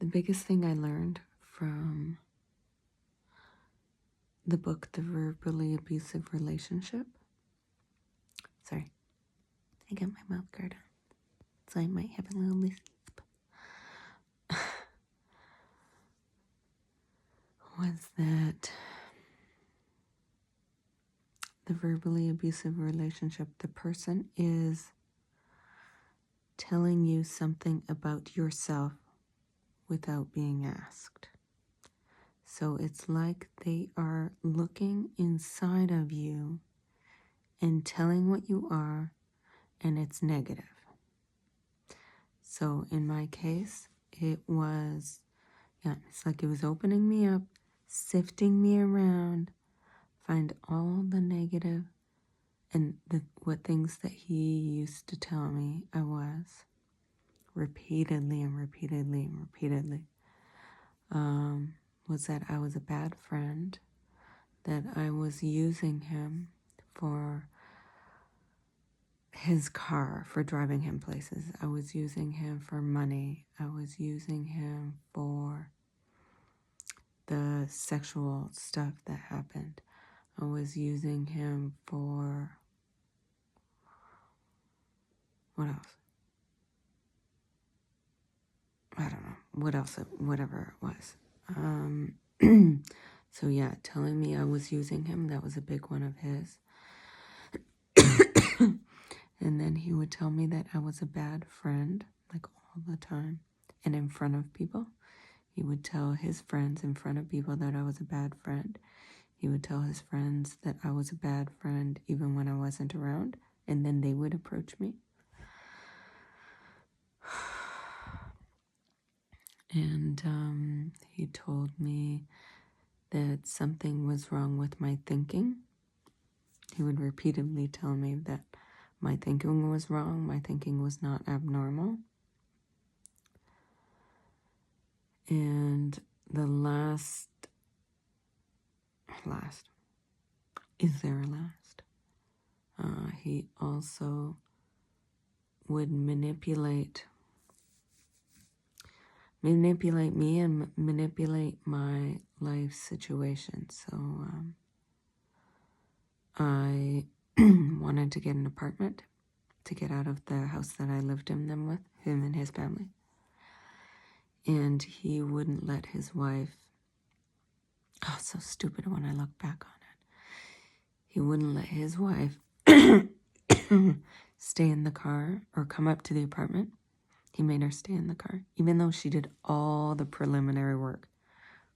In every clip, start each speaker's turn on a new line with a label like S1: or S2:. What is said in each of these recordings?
S1: The biggest thing I learned from the book, The Verbally Abusive Relationship. Sorry, I got my mouth guard on, so I might have a little lisp. Was that the verbally abusive relationship, the person is telling you something about yourself without being asked. So it's like they are looking inside of you and telling what you are, and it's negative. So in my case, it was, it's like it was opening me up, sifting me around, find all the negative and what things that he used to tell me I was repeatedly and repeatedly and repeatedly. Was that I was a bad friend, that I was using him for his car, for driving him places. I was using him for money. I was using him for the sexual stuff that happened. I was using him for, what else? I don't know. What else? Whatever it was. So yeah, telling me I was using him, that was a big one of his. And then he would tell me that I was a bad friend, like all the time. And in front of people. He would tell his friends in front of people that I was a bad friend. He would tell his friends that I was a bad friend even when I wasn't around. And then they would approach me. And he told me that something was wrong with my thinking. He would repeatedly tell me that my thinking was wrong, my thinking was not abnormal. And the last, is there a last? He also would manipulate me and manipulate my life situation. So I wanted to get an apartment to get out of the house that I lived in them with, him and his family. And he wouldn't let his wife, it's so stupid when I look back on it. He wouldn't let his wife stay in the car or come up to the apartment. He made her stay in the car, even though she did all the preliminary work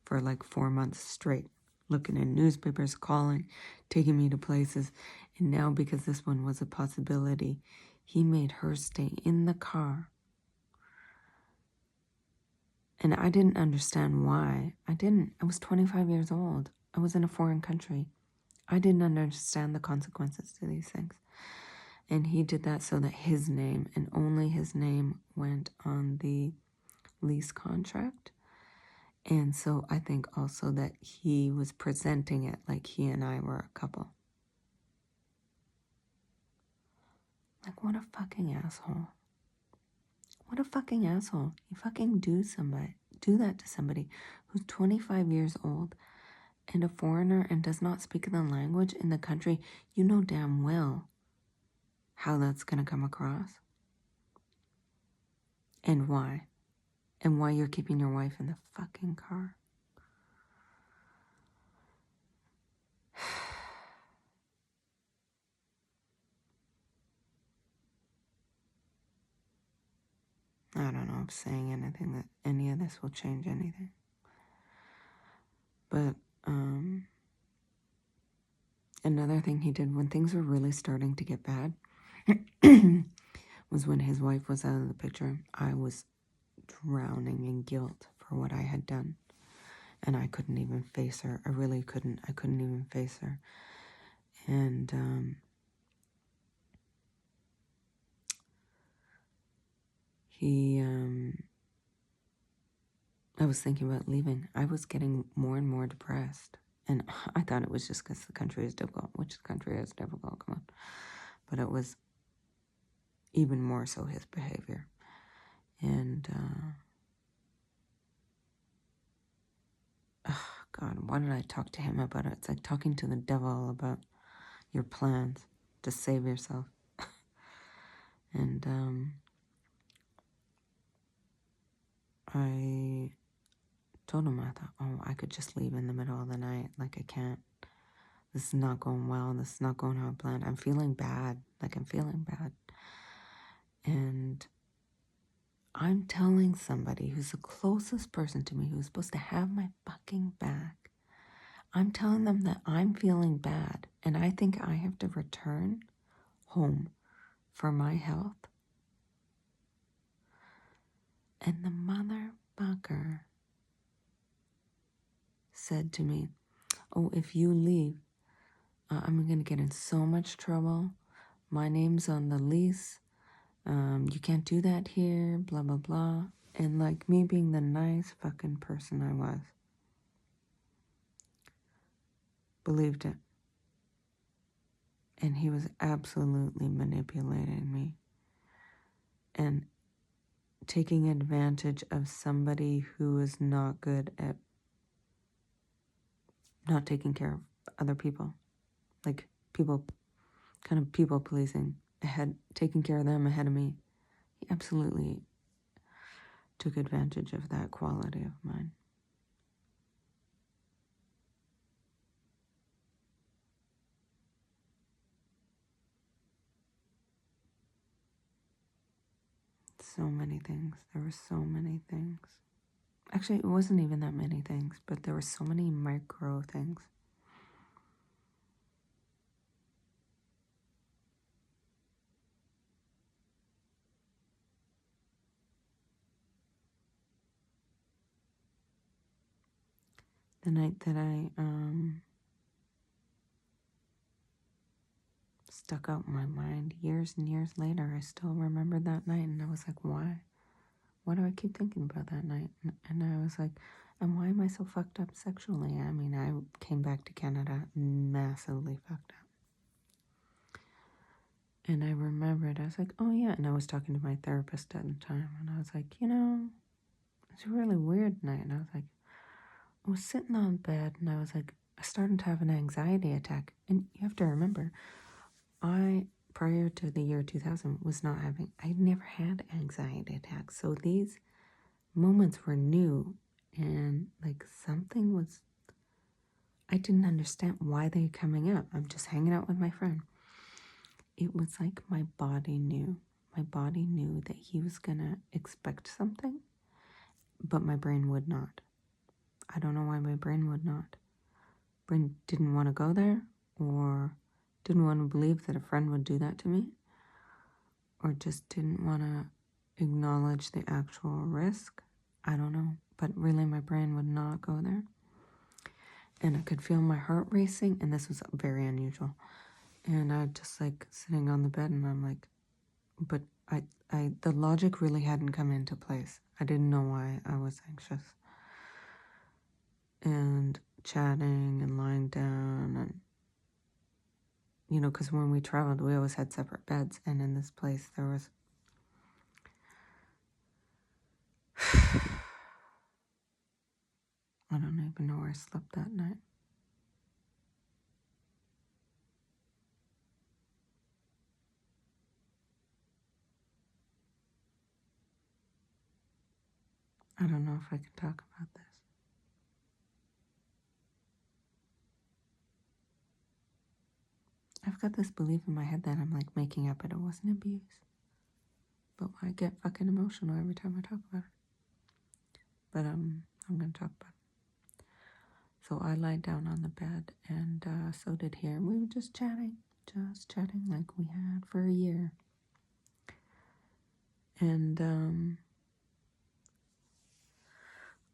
S1: for like 4 months straight, looking in newspapers, calling, taking me to places. And now, because this one was a possibility, he made her stay in the car. And I didn't understand why. I was 25 years old. I was in a foreign country. I didn't understand the consequences to these things. And he did that so that his name, and only his name, went on the lease contract. And so I think also that he was presenting it like he and I were a couple. Like, what a fucking asshole. What a fucking asshole. You fucking do that to somebody who's 25 years old and a foreigner and does not speak the language in the country. You know damn well how that's going to come across. And why. And why you're keeping your wife in the fucking car. I don't know if saying anything that any of this will change anything. But another thing he did when things were really starting to get bad was when his wife was out of the picture. I was drowning in guilt for what I had done. And I couldn't even face her. I really couldn't. I couldn't even face her. And I was thinking about leaving. I was getting more and more depressed. And I thought it was just because the country is difficult, which the country is difficult, come on. But it was even more so his behavior. And God, why did I talk to him about it? It's like talking to the devil about your plans to save yourself. And I told him, I thought, oh, I could just leave in the middle of the night. Like, I can't. This is not going well. This is not going how I planned. I'm feeling bad. Like, I'm feeling bad. And I'm telling somebody who's the closest person to me, who's supposed to have my fucking back, I'm telling them that I'm feeling bad and I think I have to return home for my health. And the motherfucker said to me, oh, if you leave, I'm going to get in so much trouble. My name's on the lease. You can't do that here, blah, blah, blah. And like me being the nice fucking person I was, believed it. And he was absolutely manipulating me and taking advantage of somebody who is not good at not taking care of other people. Like people, kind of people pleasing, taking care of them ahead of me. He absolutely took advantage of that quality of mine. So many things. There were so many things. Actually, it wasn't even that many things, but there were so many micro things. The night that I stuck out in my mind years and years later, I still remember that night, and I was like, why? Why do I keep thinking about that night? And I was like, and why am I so fucked up sexually? I mean, I came back to Canada massively fucked up. And I remembered, I was like, oh yeah. And I was talking to my therapist at the time, and I was like, it's a really weird night. And I was like, I was sitting on bed, and I was like, I started to have an anxiety attack. And you have to remember, prior to the year 2000, I never had anxiety attacks. So these moments were new, and like I didn't understand why they were coming up. I'm just hanging out with my friend. It was like my body knew. My body knew that he was gonna expect something, but my brain would not. I don't know why my brain would not. Brain didn't want to go there, or didn't want to believe that a friend would do that to me, or just didn't want to acknowledge the actual risk. I don't know, but really my brain would not go there. And I could feel my heart racing, and this was very unusual. And I just like sitting on the bed, and I'm like, but the logic really hadn't come into place. I didn't know why I was anxious. And chatting and lying down, and because when we traveled, we always had separate beds, and in this place there was I don't even know where I slept that night. I don't know if I can talk about this. I've got this belief in my head that I'm like making up it wasn't abuse. But I get fucking emotional every time I talk about it. But I'm going to talk about it. So I lied down on the bed, and so did he. And we were just chatting like we had for a year. And,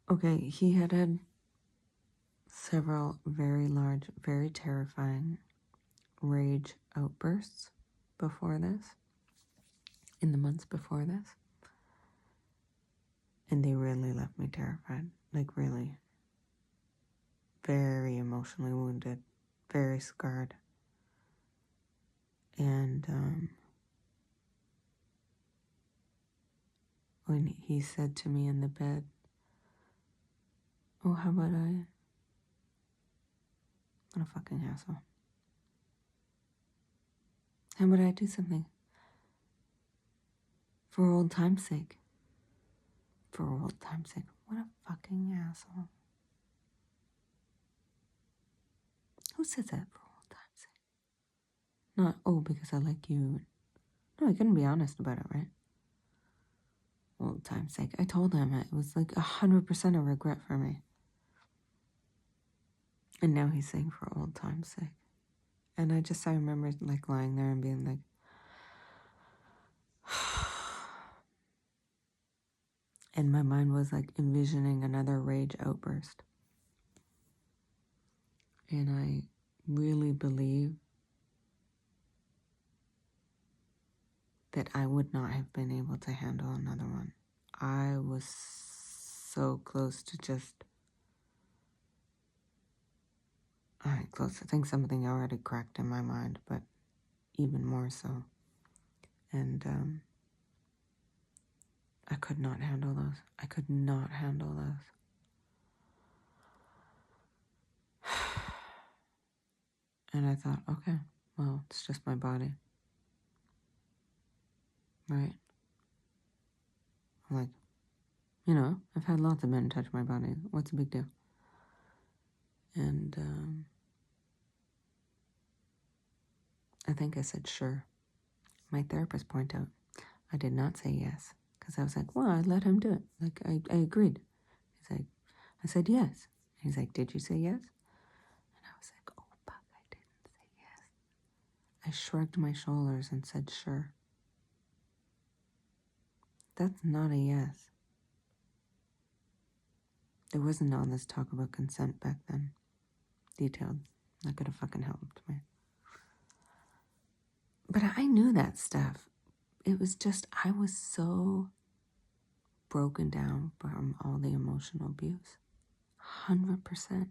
S1: okay, he had several very large, very terrifying rage outbursts before this, in the months before this. And they really left me terrified, like really very emotionally wounded, very scarred. And when he said to me in the bed, oh, how about I What a fucking asshole. And would I do something for old time's sake? For old time's sake. What a fucking asshole. Who says that for old time's sake? Not, oh, because I like you. No, I couldn't be honest about it, right? Old time's sake. I told him it was like 100% a regret for me. And now he's saying for old time's sake. And I remember like lying there and being like, and my mind was like envisioning another rage outburst. And I really believe that I would not have been able to handle another one. I was so close to just, close. I think something already cracked in my mind, but even more so. And I could not handle those. I could not handle those. And I thought, okay, well, it's just my body. Right? I'm like, I've had lots of men touch my body. What's the big deal? And I think I said, sure. My therapist pointed out, I did not say yes. Because I was like, well, I let him do it. Like, I agreed. He's like, I said yes. He's like, did you say yes? And I was like, oh, fuck, I didn't say yes. I shrugged my shoulders and said, sure. That's not a yes. There wasn't all this talk about consent back then. Detailed. That could have fucking helped me. But I knew that stuff. It was just, I was so broken down from all the emotional abuse. 100%.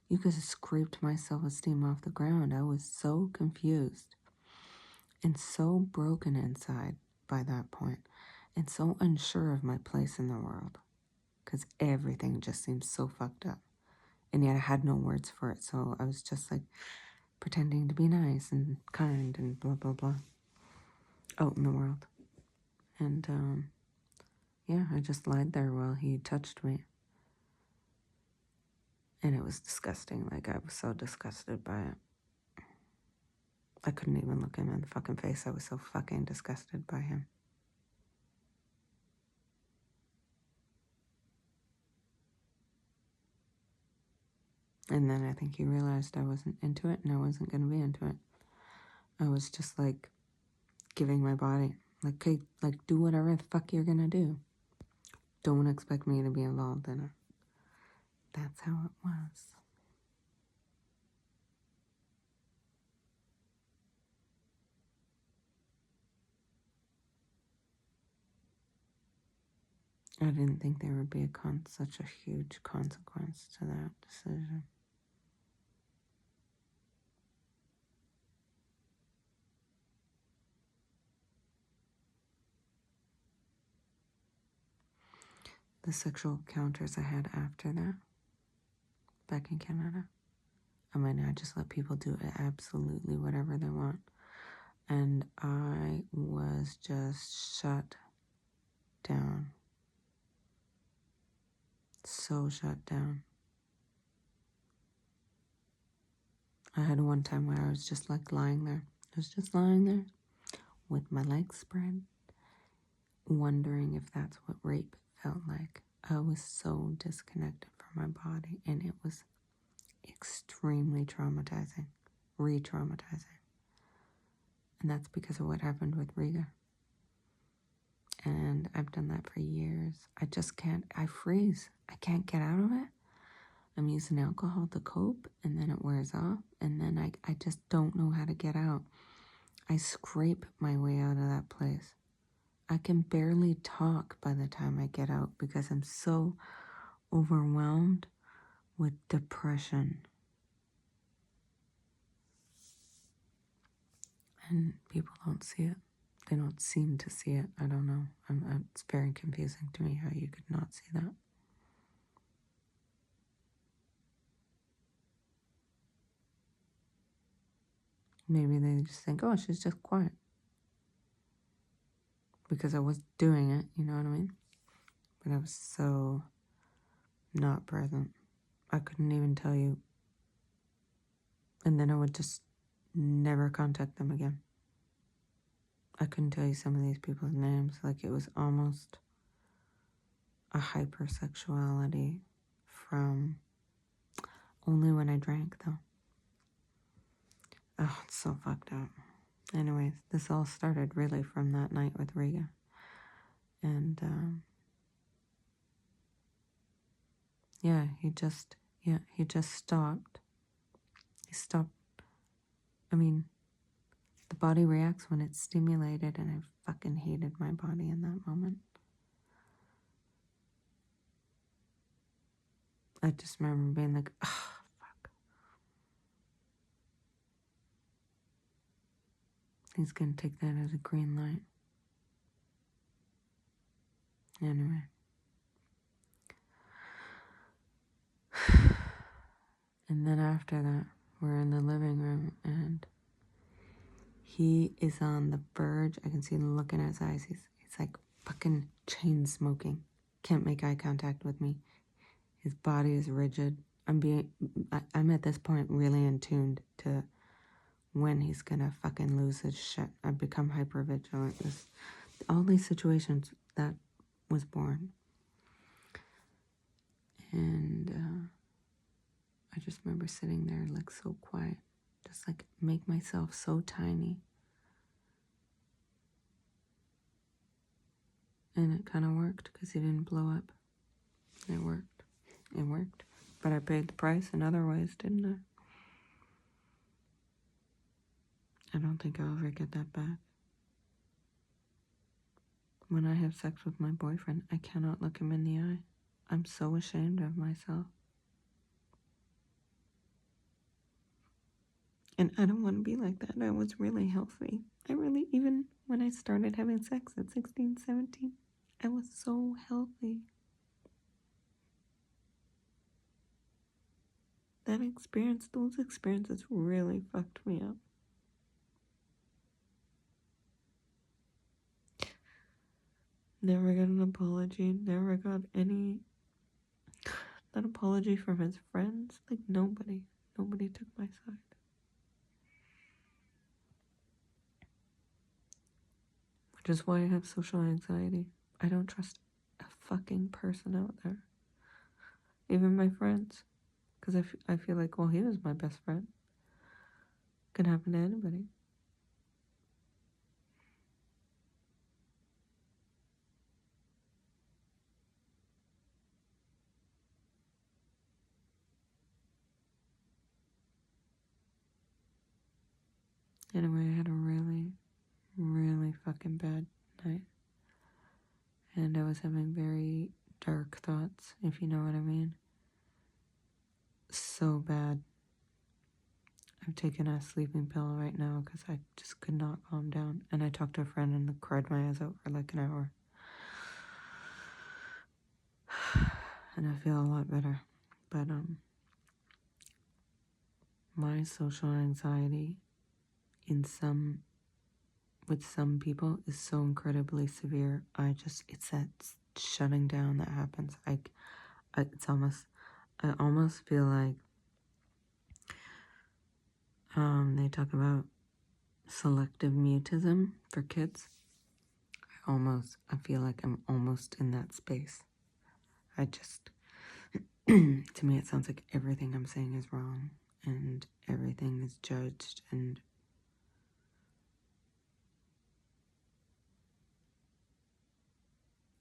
S1: You could have scraped my self-esteem off the ground. I was so confused and so broken inside by that point and so unsure of my place in the world because everything just seemed so fucked up. And yet I had no words for it, so I was just like pretending to be nice and kind and blah, blah, blah out in the world. And I just lied there while he touched me. And it was disgusting. Like, I was so disgusted by it. I couldn't even look him in the fucking face. I was so fucking disgusted by him. And then I think he realized I wasn't into it and I wasn't going to be into it. I was just like giving my body, like, okay, like, do whatever the fuck you're going to do. Don't expect me to be involved in it. That's how it was. I didn't think there would be such a huge consequence to that decision. The sexual encounters I had after that, back in Canada, I just let people do absolutely whatever they want. And I was just shut down. So shut down. I had one time where I was just like lying there. I was just lying there with my legs spread, wondering if that's what rape felt like. I was so disconnected from my body, and it was extremely traumatizing, re-traumatizing. And that's because of what happened with Riga. And I've done that for years. I freeze. I can't get out of it. I'm using alcohol to cope, and then it wears off, and then I just don't know how to get out. I scrape my way out of that place. I can barely talk by the time I get out because I'm so overwhelmed with depression. And people don't see it. They don't seem to see it. I don't know. It's very confusing to me how you could not see that. Maybe they just think, oh, she's just quiet. Because I was doing it, you know what I mean? But I was so not present. I couldn't even tell you. And then I would just never contact them again. I couldn't tell you some of these people's names. Like, it was almost a hypersexuality from only when I drank, though. Oh, it's so fucked up. Anyways, this all started really from that night with Riga. And, he just stopped. He stopped. I mean, the body reacts when it's stimulated, and I fucking hated my body in that moment. I just remember being like, oh, fuck. He's gonna take that as a green light. Anyway. And then after that, we're in the living room, and he is on the verge. I can see him looking at his eyes. He's like fucking chain smoking. Can't make eye contact with me. His body is rigid. I'm at this point really in tuned to when he's gonna fucking lose his shit. I've become hyper vigilant. All these situations that was born. And I just remember sitting there like so quiet. Just like make myself so tiny. And it kind of worked because he didn't blow up. It worked. It worked. But I paid the price in other ways, didn't I? I don't think I'll ever get that back. When I have sex with my boyfriend, I cannot look him in the eye. I'm so ashamed of myself. And I don't want to be like that. I was really healthy. Even when I started having sex at 16, 17, I was so healthy. Those experiences really fucked me up. Never got an apology. Never got an apology from his friends. Like, nobody took my side. Which is why I have social anxiety. I don't trust a fucking person out there. Even my friends. Because I feel like, well, he was my best friend. Could happen to anybody. Anyway, I had a really, really fucking bad night. And I was having very dark thoughts, if you know what I mean. So bad. I've taken a sleeping pill right now because I just could not calm down. And I talked to a friend and cried my eyes out for like an hour. And I feel a lot better. But my social anxiety with some people is so incredibly severe. It's that shutting down that happens. I almost feel like they talk about selective mutism for kids. I feel like I'm almost in that space. To me it sounds like everything I'm saying is wrong and everything is judged, and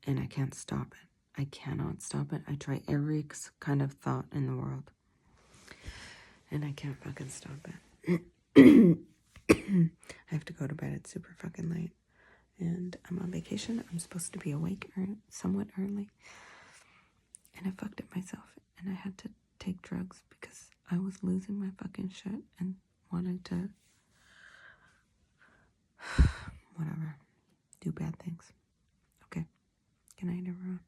S1: I can't stop it. I cannot stop it. I try every kind of thought in the world and I can't fucking stop it. I have to go to bed. It's super fucking late and I'm on vacation. I'm supposed to be awake somewhat early, and I fucked up myself and I had to take drugs because I was losing my fucking shit and wanted to whatever, do bad things. Okay, good night everyone.